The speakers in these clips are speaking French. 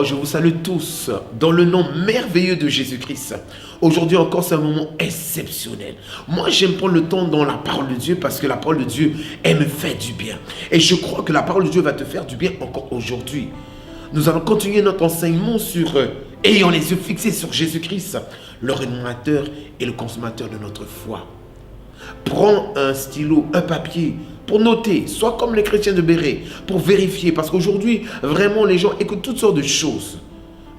Oh, je vous salue tous dans le nom merveilleux de Jésus-Christ. Aujourd'hui encore, c'est un moment exceptionnel. Moi, j'aime prendre le temps dans la parole de Dieu parce que la parole de Dieu, elle me fait du bien. Et je crois que la parole de Dieu va te faire du bien encore aujourd'hui. Nous allons continuer notre enseignement sur ayant les yeux fixés sur Jésus-Christ, le rénovateur et le consommateur de notre foi. Prends un stylo, un papier pour noter, soit comme les chrétiens de Béret, pour vérifier. Parce qu'aujourd'hui, vraiment, les gens écoutent toutes sortes de choses.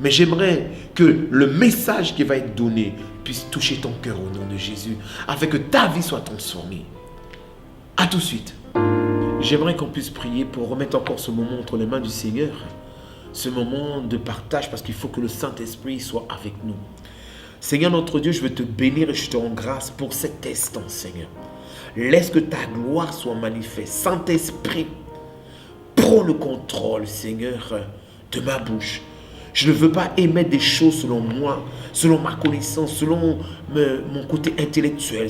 Mais j'aimerais que le message qui va être donné puisse toucher ton cœur au nom de Jésus, afin que ta vie soit transformée. À tout de suite. J'aimerais qu'on puisse prier pour remettre encore ce moment entre les mains du Seigneur. Ce moment de partage, parce qu'il faut que le Saint-Esprit soit avec nous. Seigneur notre Dieu, je veux te bénir et je te rends grâce pour cet instant, Seigneur. Laisse que ta gloire soit manifeste. Saint-Esprit, prends le contrôle, Seigneur, de ma bouche. Je ne veux pas émettre des choses selon moi, selon ma connaissance, selon mon côté intellectuel,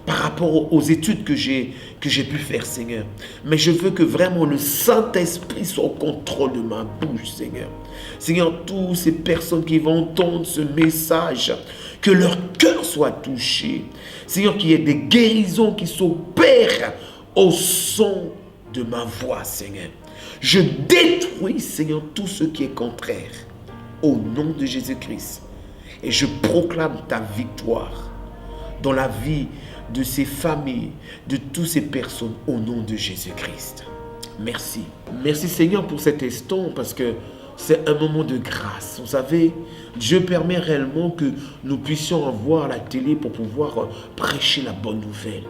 par rapport aux études que j'ai pu faire, Seigneur. Mais je veux que vraiment le Saint-Esprit soit au contrôle de ma bouche, Seigneur. Seigneur, toutes ces personnes qui vont entendre ce message, que leur cœur soit touché. Seigneur, qu'il y ait des guérisons qui s'opèrent au son de ma voix, Seigneur. Je détruis, Seigneur, tout ce qui est contraire au nom de Jésus-Christ. Et je proclame ta victoire dans la vie de ces familles, de toutes ces personnes au nom de Jésus-Christ. Merci. Merci, Seigneur, pour cet instant parce que c'est un moment de grâce. Vous savez, Dieu permet réellement que nous puissions avoir la télé pour pouvoir prêcher la bonne nouvelle.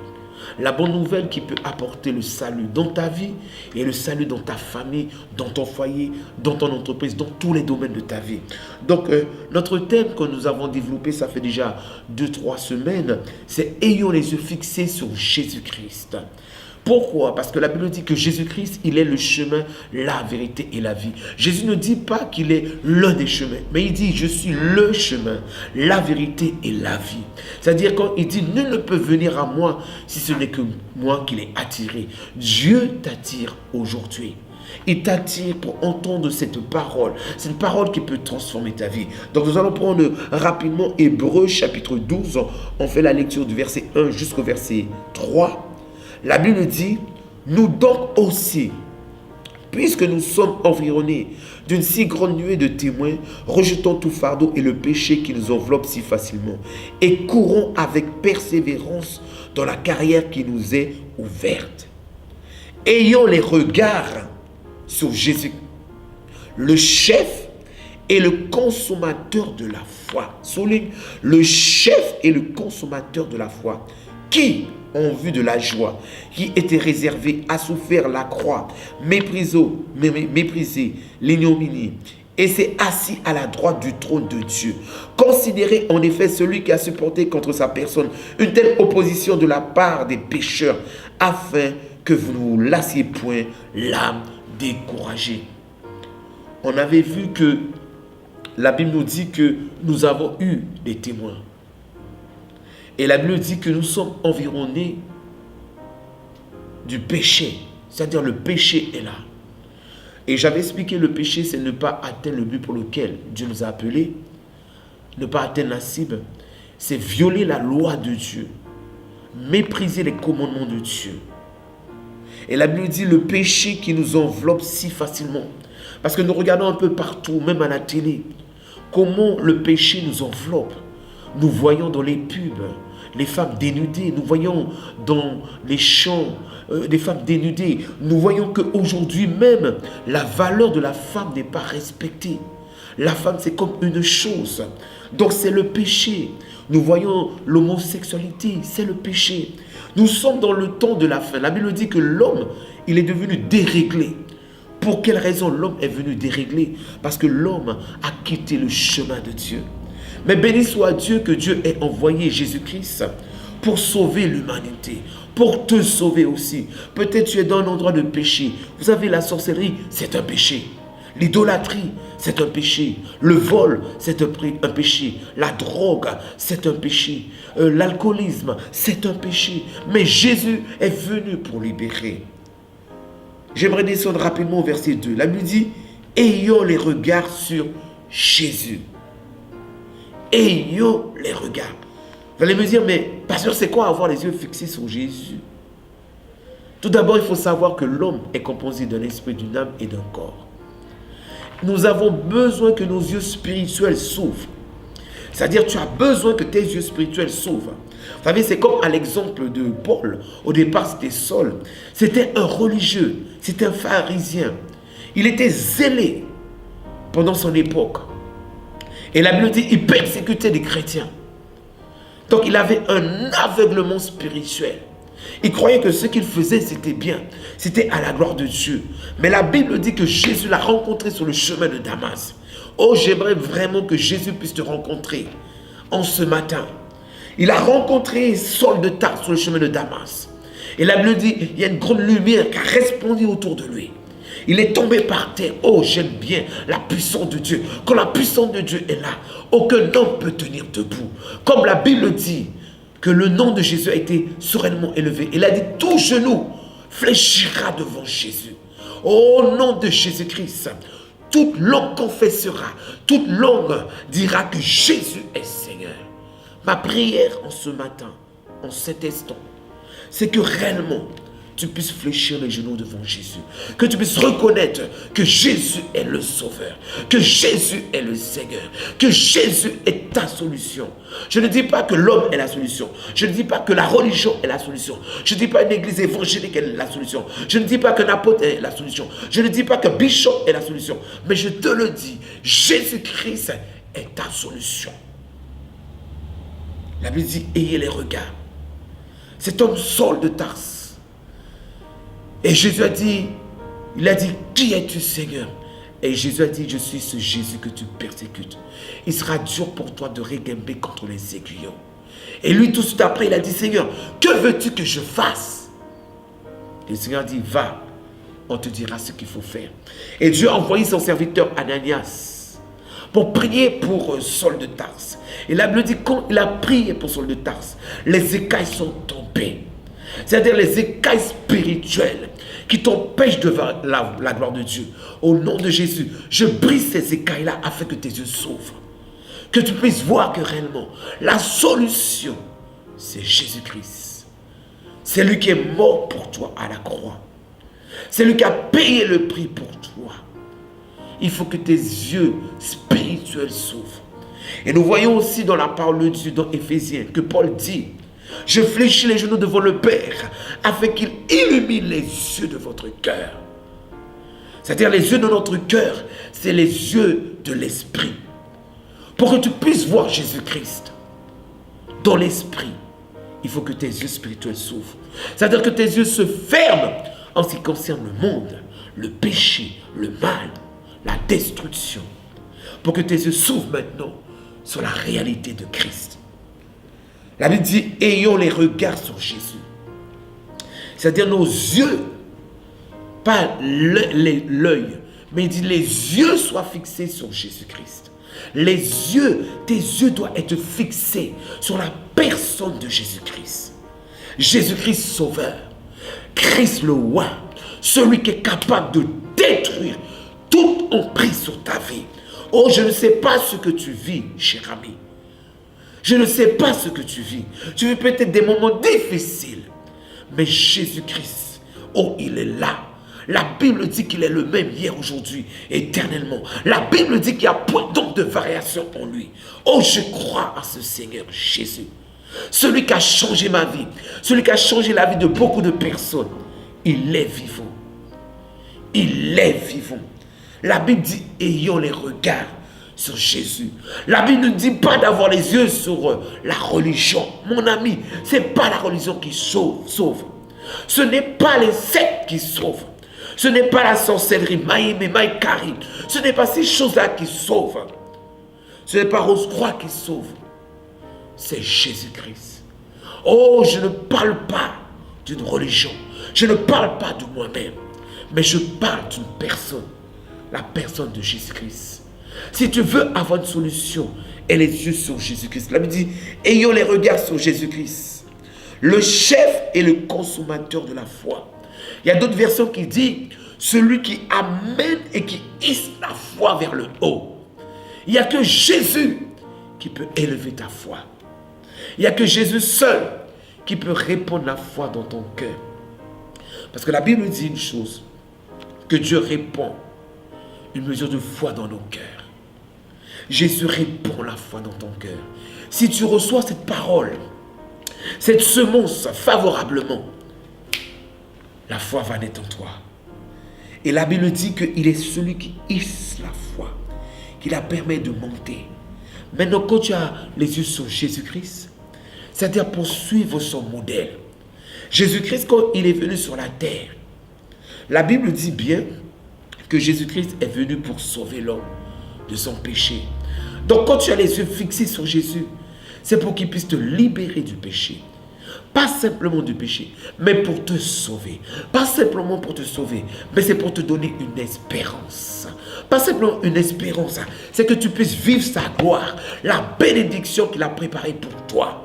La bonne nouvelle qui peut apporter le salut dans ta vie et le salut dans ta famille, dans ton foyer, dans ton entreprise, dans tous les domaines de ta vie. Donc, notre thème que nous avons développé, ça fait déjà 2-3 semaines, c'est « Ayons les yeux fixés sur Jésus-Christ ». Pourquoi? Parce que la Bible dit que Jésus-Christ, il est le chemin, la vérité et la vie. Jésus ne dit pas qu'il est l'un des chemins, mais il dit « Je suis le chemin, la vérité et la vie ». C'est-à-dire quand il dit « Nul ne peut venir à moi si ce n'est que moi qui l'ai attiré ». Dieu t'attire aujourd'hui. Il t'attire pour entendre cette parole qui peut transformer ta vie. Donc nous allons prendre rapidement Hébreux chapitre 12. On fait la lecture du verset 1 jusqu'au verset 3. La Bible dit, nous donc aussi, puisque nous sommes environnés d'une si grande nuée de témoins, rejetons tout fardeau et le péché qui nous enveloppe si facilement, et courons avec persévérance dans la carrière qui nous est ouverte. Ayons les regards sur Jésus, le chef et le consommateur de la foi. Souligne, le chef et le consommateur de la foi, qui en vue de la joie qui était réservée, a souffert la croix, méprisé l'ignominie, et s'est assis à la droite du trône de Dieu. Considérez en effet celui qui a supporté contre sa personne une telle opposition de la part des pécheurs, afin que vous ne vous lassiez point l'âme découragée. On avait vu que la Bible nous dit que nous avons eu des témoins. Et la Bible dit que nous sommes environnés du péché. C'est-à-dire le péché est là. Et j'avais expliqué le péché, c'est ne pas atteindre le but pour lequel Dieu nous a appelés. Ne pas atteindre la cible. C'est violer la loi de Dieu. Mépriser les commandements de Dieu. Et la Bible dit le péché qui nous enveloppe si facilement. Parce que nous regardons un peu partout, même à la télé, comment le péché nous enveloppe. Nous voyons dans les pubs les femmes dénudées. Nous voyons dans les champs des femmes dénudées. Nous voyons qu'aujourd'hui même, la valeur de la femme n'est pas respectée. La femme, c'est comme une chose. Donc, c'est le péché. Nous voyons l'homosexualité, c'est le péché. Nous sommes dans le temps de la fin. La Bible dit que l'homme, il est devenu déréglé. Pour quelle raison l'homme est venu déréglé? Parce que l'homme a quitté le chemin de Dieu. Mais béni soit Dieu que Dieu ait envoyé Jésus-Christ pour sauver l'humanité, pour te sauver aussi. Peut-être tu es dans un endroit de péché. Vous savez, la sorcellerie, c'est un péché. L'idolâtrie, c'est un péché. Le vol, c'est un péché. La drogue, c'est un péché. L'alcoolisme, c'est un péché. Mais Jésus est venu pour libérer. J'aimerais descendre rapidement au verset 2. La Bible dit, ayons les regards sur Jésus. Ayons les regards. Vous allez me dire, mais pasteur, c'est quoi avoir les yeux fixés sur Jésus? Tout d'abord, il faut savoir que l'homme est composé d'un esprit, d'une âme et d'un corps. Nous avons besoin que nos yeux spirituels s'ouvrent. C'est-à-dire, tu as besoin que tes yeux spirituels s'ouvrent. Vous savez, c'est comme à l'exemple de Paul. Au départ, c'était Saul. C'était un religieux. C'était un pharisien. Il était zélé pendant son époque. Et la Bible dit, il persécutait des chrétiens. Donc, il avait un aveuglement spirituel. Il croyait que ce qu'il faisait, c'était bien. C'était à la gloire de Dieu. Mais la Bible dit que Jésus l'a rencontré sur le chemin de Damas. Oh, j'aimerais vraiment que Jésus puisse te rencontrer en ce matin. Il a rencontré Saul de Tarse sur le chemin de Damas. Et la Bible dit, il y a une grande lumière qui a resplendi autour de lui. Il est tombé par terre. Oh, j'aime bien la puissance de Dieu. Quand la puissance de Dieu est là, aucun homme peut tenir debout. Comme la Bible dit, que le nom de Jésus a été sereinement élevé. Il a dit, tout genou fléchira devant Jésus. Au nom de Jésus-Christ, toute langue confessera, toute langue dira que Jésus est Seigneur. Ma prière en ce matin, en cet instant, c'est que réellement, tu puisses fléchir les genoux devant Jésus. Que tu puisses reconnaître que Jésus est le Sauveur. Que Jésus est le Seigneur. Que Jésus est ta solution. Je ne dis pas que l'homme est la solution. Je ne dis pas que la religion est la solution. Je ne dis pas une église évangélique est la solution. Je ne dis pas qu'un apôtre est la solution. Je ne dis pas que bishop est la solution. Mais je te le dis, Jésus-Christ est ta solution. La Bible dit, ayez les regards. Cet homme Saul de Tarse. Et Jésus a dit, il a dit, qui es-tu Seigneur? Et Jésus a dit, je suis ce Jésus que tu persécutes. Il sera dur pour toi de réguimber contre les aiguillons. Et lui tout de suite après, il a dit, Seigneur, que veux-tu que je fasse? Et le Seigneur a dit, va, on te dira ce qu'il faut faire. Et Dieu a envoyé son serviteur Ananias pour prier pour Saul de Tarse. Et la Bible dit, quand il a prié pour Saul de Tarse, les écailles sont tombées. C'est-à-dire les écailles spirituelles qui t'empêchent de voir la gloire de Dieu. Au nom de Jésus, je brise ces écailles-là afin que tes yeux s'ouvrent. Que tu puisses voir que réellement, la solution, c'est Jésus-Christ. C'est lui qui est mort pour toi à la croix. C'est lui qui a payé le prix pour toi. Il faut que tes yeux spirituels s'ouvrent. Et nous voyons aussi dans la parole de Dieu, dans Éphésiens, que Paul dit, je fléchis les genoux devant le Père afin qu'il illumine les yeux de votre cœur. C'est-à-dire les yeux de notre cœur, c'est les yeux de l'esprit. Pour que tu puisses voir Jésus-Christ dans l'esprit, il faut que tes yeux spirituels s'ouvrent. C'est-à-dire que tes yeux se ferment en ce qui concerne le monde, le péché, le mal, la destruction. Pour que tes yeux s'ouvrent maintenant sur la réalité de Christ. La Bible dit, ayons les regards sur Jésus. C'est-à-dire nos yeux, pas l'œil, mais il dit les yeux soient fixés sur Jésus-Christ. Les yeux, tes yeux doivent être fixés sur la personne de Jésus-Christ. Jésus-Christ Sauveur, Christ le roi, celui qui est capable de détruire toute emprise sur ta vie. Oh, je ne sais pas ce que tu vis, cher ami. Je ne sais pas ce que tu vis. Tu vis peut-être des moments difficiles. Mais Jésus-Christ, oh, il est là. La Bible dit qu'il est le même hier, aujourd'hui, éternellement. La Bible dit qu'il n'y a point donc de variation en lui. Oh, je crois à ce Seigneur Jésus. Celui qui a changé ma vie. Celui qui a changé la vie de beaucoup de personnes. Il est vivant. Il est vivant. La Bible dit, ayons les regards sur Jésus. La Bible ne dit pas d'avoir les yeux sur la religion. Mon ami, ce n'est pas la religion qui sauve. Ce n'est pas les sectes qui sauvent. Ce n'est pas la sorcellerie, Maïmé, Maïkari. Ce n'est pas ces choses-là qui sauvent. Ce n'est pas Rose-Croix qui sauve. C'est Jésus-Christ. Oh, je ne parle pas d'une religion. Je ne parle pas de moi-même. Mais je parle d'une personne. La personne de Jésus-Christ. Si tu veux avoir une solution, et les yeux sur Jésus-Christ. La Bible dit, ayons les regards sur Jésus-Christ. Le chef et le consommateur de la foi. Il y a d'autres versions qui disent celui qui amène et qui hisse la foi vers le haut. Il n'y a que Jésus qui peut élever ta foi. Il n'y a que Jésus seul qui peut répondre la foi dans ton cœur. Parce que la Bible dit une chose, que Dieu répond une mesure de foi dans nos cœurs. Jésus répond la foi dans ton cœur. Si tu reçois cette parole, cette semence favorablement, la foi va naître en toi. Et la Bible dit qu'il est celui qui hisse la foi, qui la permet de monter. Maintenant, quand tu as les yeux sur Jésus-Christ, c'est-à-dire pour suivre son modèle. Jésus-Christ, quand il est venu sur la terre, la Bible dit bien que Jésus-Christ est venu pour sauver l'homme de son péché. Donc quand tu as les yeux fixés sur Jésus, c'est pour qu'il puisse te libérer du péché. Pas simplement du péché, mais pour te sauver. Pas simplement pour te sauver, mais c'est pour te donner une espérance. Pas simplement une espérance, c'est que tu puisses vivre sa gloire, la bénédiction qu'il a préparée pour toi.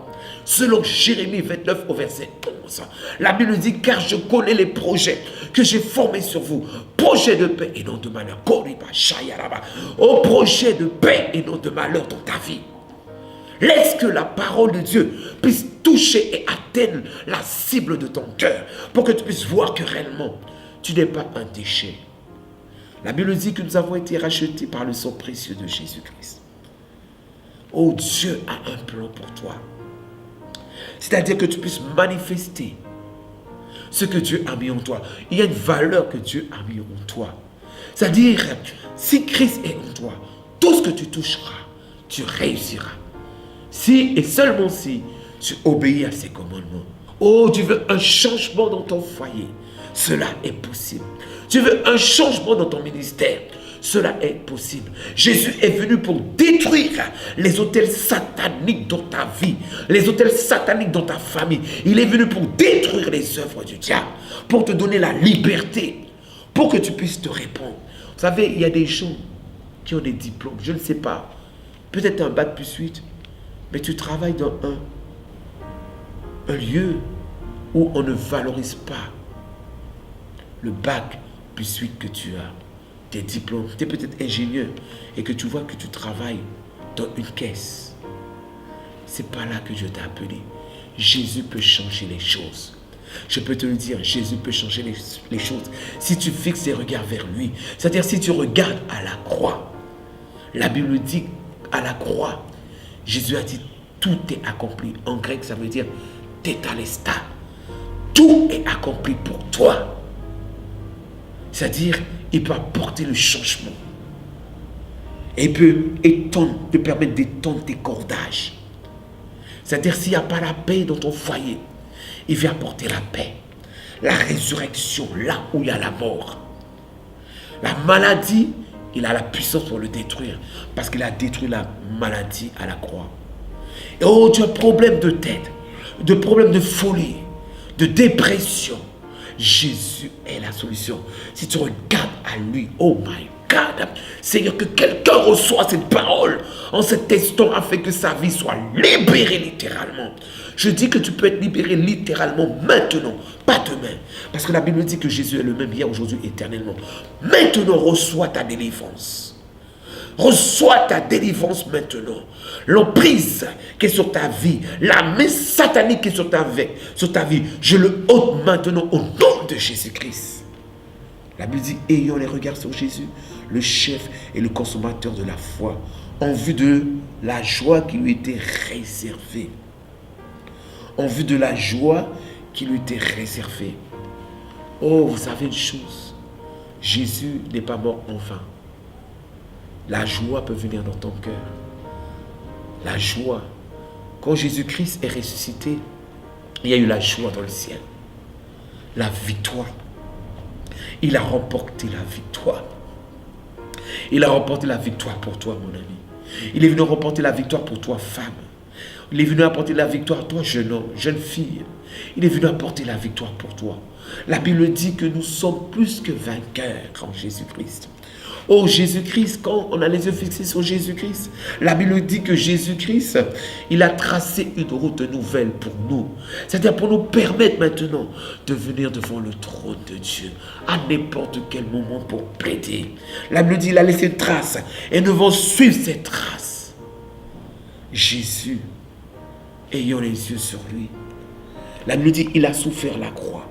Selon Jérémie 29 au verset 11, la Bible dit, car je connais les projets que j'ai formés sur vous, projets de paix et non de malheur. Au projet de paix et non de malheur dans ta vie. Laisse que la parole de Dieu puisse toucher et atteindre la cible de ton cœur pour que tu puisses voir que réellement, tu n'es pas un déchet. La Bible dit que nous avons été rachetés par le sang précieux de Jésus-Christ. Oh, Dieu a un plan pour toi. C'est-à-dire que tu puisses manifester ce que Dieu a mis en toi. Il y a une valeur que Dieu a mis en toi. C'est-à-dire, si Christ est en toi, tout ce que tu toucheras, tu réussiras. Si et seulement si tu obéis à ses commandements. Oh, tu veux un changement dans ton foyer, cela est possible. Tu veux un changement dans ton ministère, cela est possible. Jésus est venu pour détruire les autels sataniques dans ta vie, les autels sataniques dans ta famille. Il est venu pour détruire les œuvres du diable, pour te donner la liberté, pour que tu puisses te répondre. Vous savez, il y a des gens qui ont des diplômes, je ne sais pas, peut-être un bac plus 8, mais tu travailles dans un lieu où on ne valorise pas le bac plus 8 que tu as, tes diplômes. Tu es peut-être ingénieur et que tu vois que tu travailles dans une caisse. Ce n'est pas là que Dieu t'a appelé. Jésus peut changer les choses. Je peux te le dire, Jésus peut changer les choses si tu fixes tes regards vers lui. C'est-à-dire si tu regardes à la croix. La Bible dit à la croix, Jésus a dit tout est accompli. En grec, ça veut dire tétalesta. Tout est accompli pour toi. C'est-à-dire, il peut apporter le changement. Et il peut te permettre d'étendre tes cordages. C'est-à-dire, s'il n'y a pas la paix dans ton foyer, il vient apporter la paix. La résurrection, là où il y a la mort. La maladie, il a la puissance pour le détruire. Parce qu'il a détruit la maladie à la croix. Et oh, tu as un problème de tête, de problème de folie, de dépression. Jésus est la solution. Si tu regardes à lui, oh my God, Seigneur, que quelqu'un reçoit cette parole en cet instant afin que sa vie soit libérée littéralement. Je dis que tu peux être libéré littéralement maintenant, pas demain. Parce que la Bible dit que Jésus est le même hier, aujourd'hui, éternellement. Maintenant, reçois ta délivrance. Reçois ta délivrance maintenant. L'emprise qui est sur ta vie, la main satanique qui est sur ta vie, je le ôte maintenant au nom de Jésus-Christ. La Bible dit, ayons les regards sur Jésus, le chef et le consommateur de la foi, en vue de la joie qui lui était réservée. En vue de la joie qui lui était réservée. Oh, vous savez une chose, Jésus n'est pas mort en vain. La joie peut venir dans ton cœur. La joie. Quand Jésus-Christ est ressuscité, il y a eu la joie dans le ciel. La victoire. Il a remporté la victoire. Il a remporté la victoire pour toi, mon ami. Il est venu remporter la victoire pour toi, femme. Il est venu apporter la victoire pour toi, jeune homme, jeune fille. Il est venu apporter la victoire pour toi. La Bible dit que nous sommes plus que vainqueurs en Jésus-Christ. Oh Jésus-Christ, quand on a les yeux fixés sur Jésus-Christ, la Bible dit que Jésus-Christ, il a tracé une route nouvelle pour nous. C'est-à-dire pour nous permettre maintenant de venir devant le trône de Dieu à n'importe quel moment pour plaider. La Bible dit, il a laissé une trace et nous devons suivre cette trace. Jésus, ayant les yeux sur lui, la Bible dit, il a souffert la croix.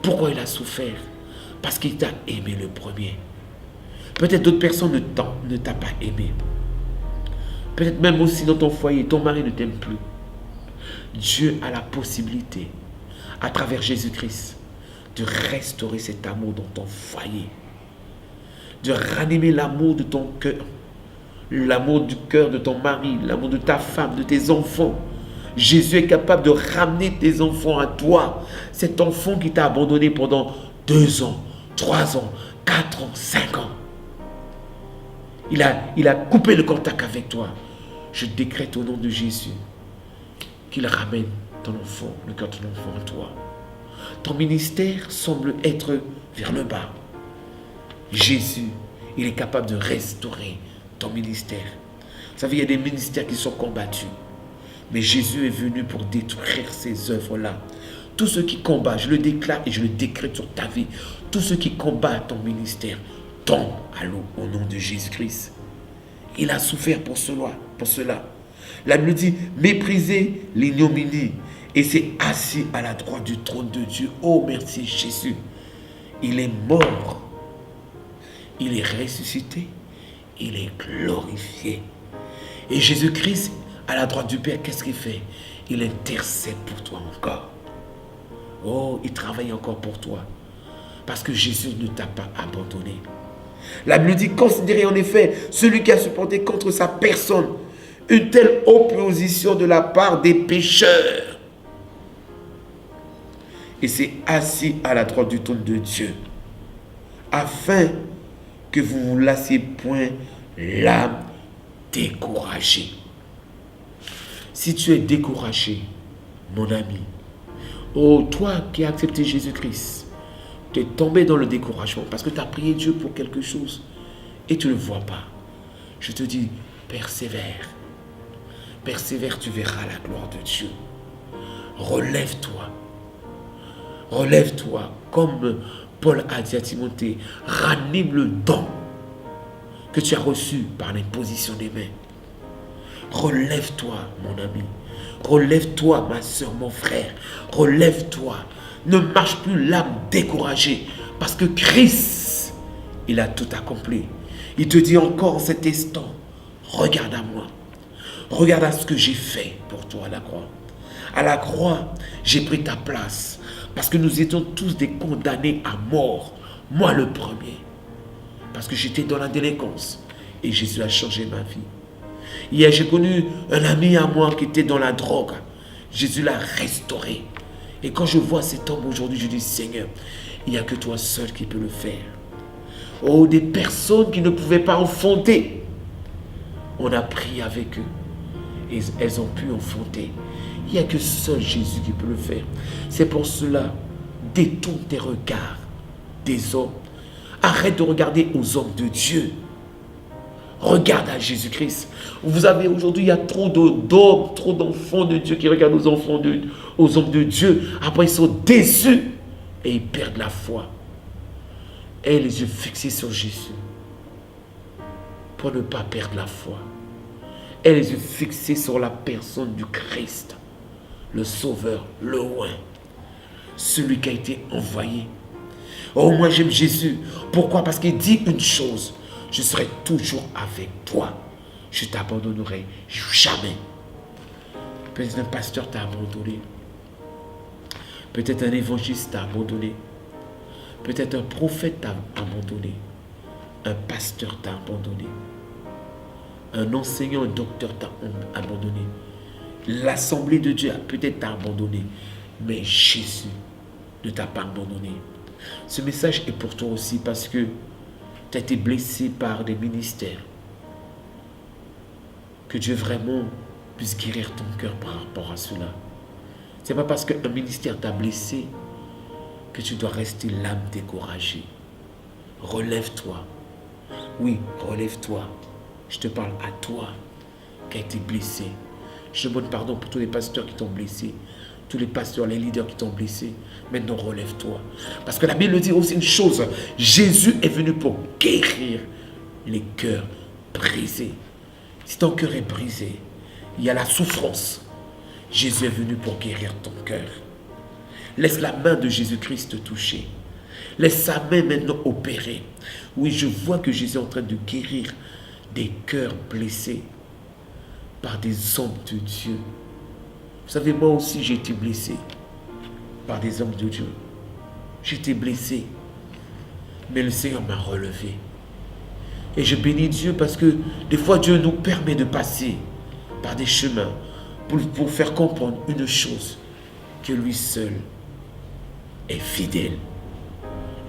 Pourquoi il a souffert? Parce qu'il t'a aimé le premier. Peut-être d'autres personnes ne t'ont pas aimé. Peut-être même aussi dans ton foyer, ton mari ne t'aime plus. Dieu a la possibilité, à travers Jésus-Christ, de restaurer cet amour dans ton foyer. De ranimer l'amour de ton cœur. L'amour du cœur de ton mari, l'amour de ta femme, de tes enfants. Jésus est capable de ramener tes enfants à toi. Cet enfant qui t'a abandonné pendant 2 ans, 3 ans, 4 ans, 5 ans. Il a coupé le contact avec toi. Je décrète au nom de Jésus qu'il ramène ton enfant, le cœur de ton enfant à toi. Ton ministère semble être vers le bas. Jésus, il est capable de restaurer ton ministère. Vous savez, il y a des ministères qui sont combattus. Mais Jésus est venu pour détruire ces œuvres-là. Tous ceux qui combattent, je le déclare et je le décrète sur ta vie. Tous ceux qui combattent ton ministère, tombe à l'eau au nom de Jésus-Christ. Il a souffert pour cela. La Bible dit, méprisez l'ignominie et s'est assis à la droite du trône de Dieu. Oh, merci Jésus. Il est mort. Il est ressuscité. Il est glorifié. Et Jésus-Christ, à la droite du Père, qu'est-ce qu'il fait? Il intercède pour toi encore. Oh, il travaille encore pour toi. Parce que Jésus ne t'a pas abandonné. La Bible dit, considérez en effet celui qui a supporté contre sa personne une telle opposition de la part des pécheurs. Et s'est assis à la droite du trône de Dieu, afin que vous ne vous lassiez point l'âme découragée. Si tu es découragé, mon ami, oh, toi qui as accepté Jésus-Christ, tu es tombé dans le découragement parce que tu as prié Dieu pour quelque chose et tu ne le vois pas. Je te dis, persévère. Persévère, tu verras la gloire de Dieu. Relève-toi. Relève-toi, comme Paul a dit à Timothée, ranime le don que tu as reçu par l'imposition des mains. Relève-toi, mon ami. Relève-toi, ma soeur, mon frère. Relève-toi. Ne marche plus l'âme découragée. Parce que Christ, il a tout accompli. Il te dit encore en cet instant, regarde à moi. Regarde à ce que j'ai fait pour toi à la croix. À la croix, j'ai pris ta place. Parce que nous étions tous des condamnés à mort. Moi le premier. Parce que j'étais dans la délinquance. Et Jésus a changé ma vie. Hier, j'ai connu un ami à moi qui était dans la drogue. Jésus l'a restauré. Et quand je vois cet homme aujourd'hui, je dis, Seigneur, il n'y a que toi seul qui peux le faire. Oh, des personnes qui ne pouvaient pas enfanter. On a prié avec eux. Et elles ont pu enfanter. Il n'y a que seul Jésus qui peut le faire. C'est pour cela, détourne tes regards des hommes. Arrête de regarder aux hommes de Dieu. Regarde à Jésus-Christ. Vous avez aujourd'hui, il y a trop d'hommes, trop d'enfants de Dieu qui regardent aux hommes de Dieu. Après, ils sont déçus et ils perdent la foi. Aie les yeux fixés sur Jésus pour ne pas perdre la foi. Aie les yeux fixés sur la personne du Christ, le Sauveur, le Roi, celui qui a été envoyé. Oh, moi j'aime Jésus. Pourquoi? Parce qu'il dit une chose. Je serai toujours avec toi. Je ne t'abandonnerai jamais. Peut-être un pasteur t'a abandonné. Peut-être un évangéliste t'a abandonné. Peut-être un prophète t'a abandonné. Un pasteur t'a abandonné. Un enseignant, un docteur t'a abandonné. L'assemblée de Dieu peut-être t'a abandonné. Mais Jésus ne t'a pas abandonné. Ce message est pour toi aussi parce que tu as été blessé par des ministères. Que Dieu vraiment puisse guérir ton cœur par rapport à cela. Ce n'est pas parce qu'un ministère t'a blessé que tu dois rester l'âme découragée. Relève-toi. Oui, relève-toi. Je te parle à toi qui as été blessé. Je demande pardon pour tous les pasteurs qui t'ont blessé. Tous les pasteurs, les leaders qui t'ont blessé. Maintenant, relève-toi. Parce que la Bible dit aussi une chose. Jésus est venu pour guérir les cœurs brisés. Si ton cœur est brisé, il y a la souffrance. Jésus est venu pour guérir ton cœur. Laisse la main de Jésus-Christ te toucher. Laisse sa main maintenant opérer. Oui, je vois que Jésus est en train de guérir des cœurs blessés par des hommes de Dieu. Vous savez, moi aussi j'ai été blessé par des hommes de Dieu. J'ai été blessé, mais le Seigneur m'a relevé. Et je bénis Dieu parce que des fois Dieu nous permet de passer par des chemins pour faire comprendre une chose, que lui seul est fidèle.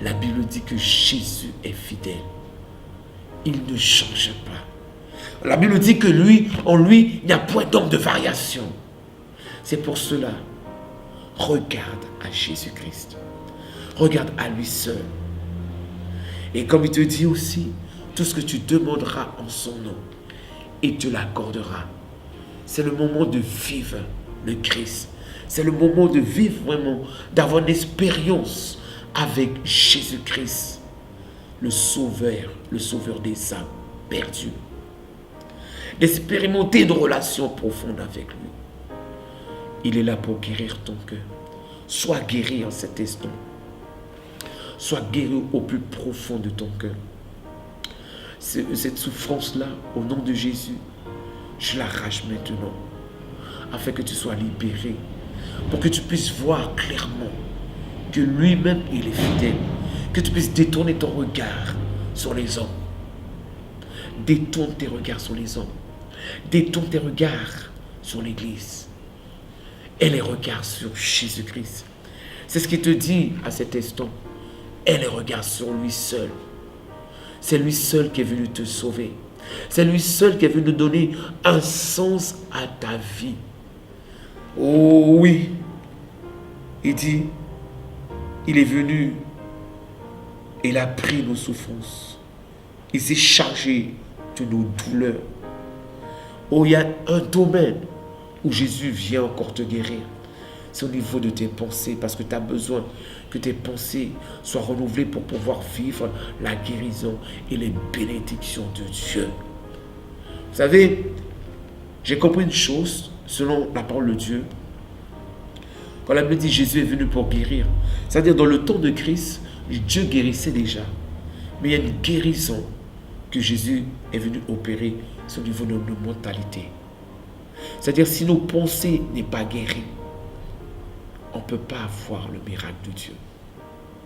La Bible dit que Jésus est fidèle. Il ne change pas. La Bible dit que lui, en lui, il n'y a point d'homme de variation. C'est pour cela, regarde à Jésus-Christ. Regarde à lui seul. Et comme il te dit aussi, tout ce que tu demanderas en son nom, il te l'accordera. C'est le moment de vivre le Christ. C'est le moment de vivre vraiment, d'avoir une expérience avec Jésus-Christ, le sauveur des âmes perdues. D'expérimenter une relation profonde avec lui. Il est là pour guérir ton cœur. Sois guéri en cet instant. Sois guéri au plus profond de ton cœur. Cette souffrance-là, au nom de Jésus, je l'arrache maintenant, afin que tu sois libéré, pour que tu puisses voir clairement que lui-même, il est fidèle, que tu puisses détourner ton regard sur les hommes. Détourne tes regards sur les hommes. Détourne tes regards sur l'Église. Et les regards sur Jésus-Christ. C'est ce qu'il te dit à cet instant. Et les regards sur lui seul. C'est lui seul qui est venu te sauver. C'est lui seul qui est venu donner un sens à ta vie. Oh oui. Il dit, il est venu, il a pris nos souffrances. Il s'est chargé de nos douleurs. Oh, il y a un domaine où Jésus vient encore te guérir. C'est au niveau de tes pensées, parce que tu as besoin que tes pensées soient renouvelées pour pouvoir vivre la guérison et les bénédictions de Dieu. Vous savez, j'ai compris une chose, selon la parole de Dieu. Quand la Bible dit Jésus est venu pour guérir, c'est-à-dire dans le temps de Christ, Dieu guérissait déjà. Mais il y a une guérison que Jésus est venu opérer sur le niveau de nos mentalités. C'est-à-dire si nos pensées n'est pas guéries, on ne peut pas avoir le miracle de Dieu.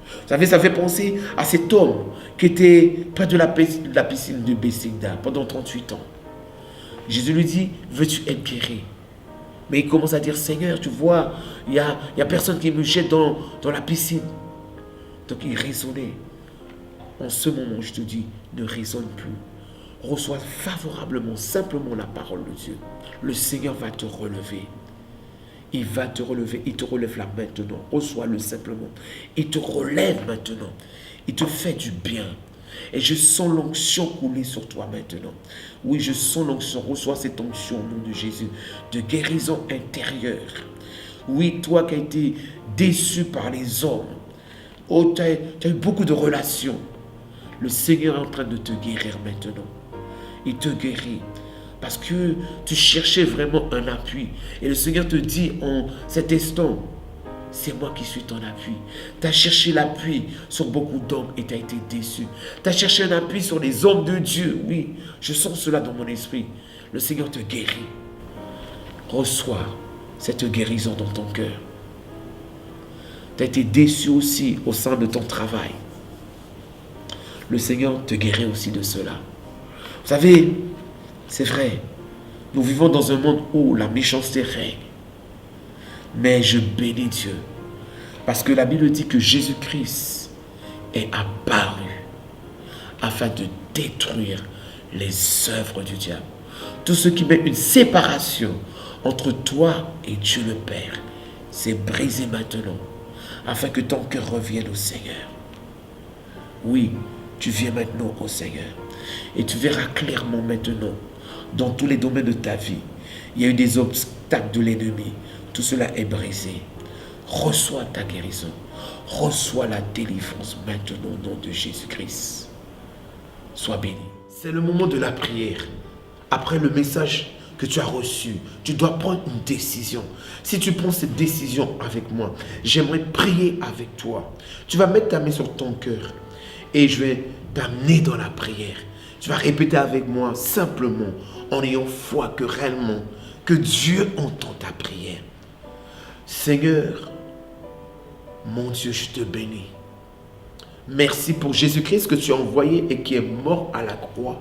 Vous savez, ça fait penser à cet homme qui était près de la piscine de Bethesda pendant 38 ans. Jésus lui dit, veux-tu être guéri? Mais il commence à dire, Seigneur, tu vois, il y a personne qui me jette dans la piscine. Donc il raisonnait. En ce moment, je te dis, ne raisonne plus. Reçois favorablement, simplement la parole de Dieu. Le Seigneur va te relever. Il va te relever. Il te relève là maintenant. Reçois-le simplement. Il te relève maintenant. Il te fait du bien. Et je sens l'onction couler sur toi maintenant. Oui, je sens l'onction. Reçois cette onction au nom de Jésus. De guérison intérieure. Oui, toi qui as été déçu par les hommes. Oh, tu as eu beaucoup de relations. Le Seigneur est en train de te guérir maintenant. Il te guérit. Parce que tu cherchais vraiment un appui. Et le Seigneur te dit en cet instant, c'est moi qui suis ton appui. Tu as cherché l'appui sur beaucoup d'hommes et tu as été déçu. Tu as cherché un appui sur les hommes de Dieu. Oui, je sens cela dans mon esprit. Le Seigneur te guérit. Reçois cette guérison dans ton cœur. Tu as été déçu aussi au sein de ton travail. Le Seigneur te guérit aussi de cela. Vous savez, c'est vrai, nous vivons dans un monde où la méchanceté règne. Mais je bénis Dieu. Parce que la Bible dit que Jésus-Christ est apparu afin de détruire les œuvres du diable. Tout ce qui met une séparation entre toi et Dieu le Père, c'est brisé maintenant. Afin que ton cœur revienne au Seigneur. Oui, tu viens maintenant au Seigneur. Et tu verras clairement maintenant, dans tous les domaines de ta vie, il y a eu des obstacles de l'ennemi. Tout cela est brisé. Reçois ta guérison. Reçois la délivrance maintenant au nom de Jésus-Christ. Sois béni. C'est le moment de la prière. Après le message que tu as reçu, tu dois prendre une décision. Si tu prends cette décision avec moi, j'aimerais prier avec toi. Tu vas mettre ta main sur ton cœur et je vais t'amener dans la prière. Tu vas répéter avec moi simplement en ayant foi que réellement, que Dieu entend ta prière. Seigneur, mon Dieu, je te bénis. Merci pour Jésus-Christ que tu as envoyé et qui est mort à la croix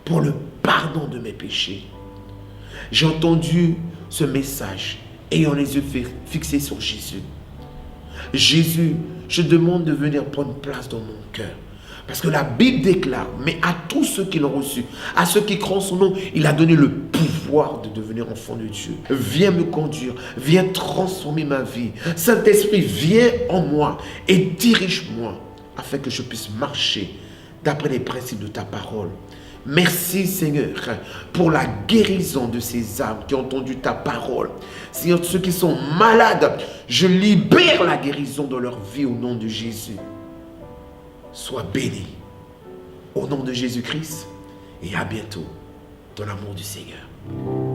pour le pardon de mes péchés. J'ai entendu ce message ayant les yeux fixés sur Jésus. Jésus, je demande de venir prendre place dans mon cœur. Parce que la Bible déclare, mais à tous ceux qui l'ont reçu, à ceux qui croient en son nom, il a donné le pouvoir de devenir enfant de Dieu. Viens me conduire, viens transformer ma vie. Saint-Esprit, viens en moi et dirige-moi afin que je puisse marcher d'après les principes de ta parole. Merci Seigneur pour la guérison de ces âmes qui ont entendu ta parole. Seigneur, ceux qui sont malades, je libère la guérison dans leur vie au nom de Jésus. Sois béni au nom de Jésus-Christ et à bientôt dans l'amour du Seigneur.